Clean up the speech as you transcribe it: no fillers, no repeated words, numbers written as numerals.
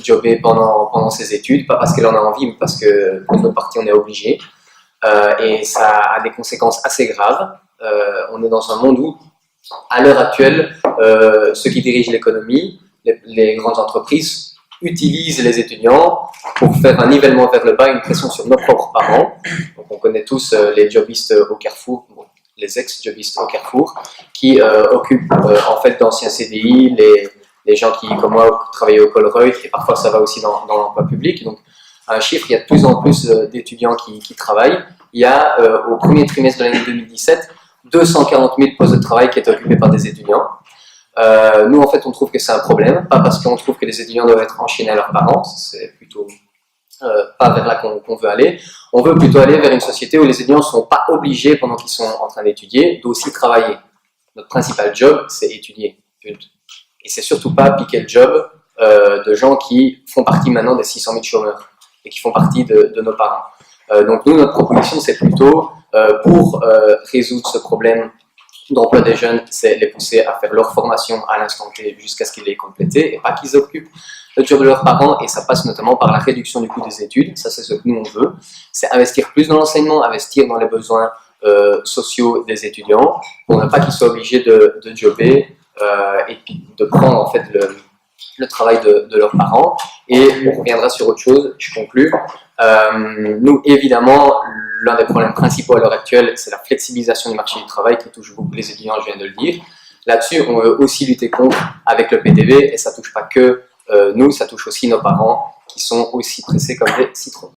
jobber pendant ses études, pas parce qu'elle en a envie, mais parce que pour notre partie, on est obligé. Et ça a des conséquences assez graves. On est dans un monde où, à l'heure actuelle, ceux qui dirigent l'économie, les grandes entreprises, utilisent les étudiants pour faire un nivellement vers le bas, une pression sur nos propres parents. Donc on connaît tous les jobistes au Carrefour, bon, les ex-jobistes au Carrefour, qui occupent en fait d'anciens CDI, les gens qui, comme moi, travaillaient au Colruyt, et parfois ça va aussi dans l'emploi public. Donc un chiffre, il y a de plus en plus d'étudiants qui travaillent. Il y a au premier trimestre de l'année 2017 240 000 postes de travail qui étaient occupés par des étudiants. Nous, en fait, on trouve que c'est un problème, pas parce qu'on trouve que les étudiants doivent être enchaînés à leurs parents, c'est plutôt pas vers là qu'on veut aller. On veut plutôt aller vers une société où les étudiants ne sont pas obligés, pendant qu'ils sont en train d'étudier, d'aussi travailler. Notre principal job, c'est étudier. Et c'est surtout pas piquer le job de gens qui font partie maintenant des 600 000 chômeurs et qui font partie de nos parents. Donc nous, notre proposition, c'est plutôt pour résoudre ce problème d'emploi des jeunes, c'est les pousser à faire leur formation à l'instant T jusqu'à ce qu'ils l'aient complété et pas qu'ils occupent le job de leurs parents. Et ça passe notamment par la réduction du coût des études. Ça, c'est ce que nous, on veut. C'est investir plus dans l'enseignement, investir dans les besoins sociaux des étudiants pour ne pas qu'ils soient obligés de jobber et puis de prendre en fait le travail de leurs parents. Et on reviendra sur autre chose, je conclus. Nous, évidemment, l'un des problèmes principaux à l'heure actuelle, c'est la flexibilisation du marché du travail qui touche beaucoup les étudiants, je viens de le dire. Là-dessus, on veut aussi lutter contre avec le PDV, et ça ne touche pas que nous, ça touche aussi nos parents qui sont aussi pressés comme des citrons.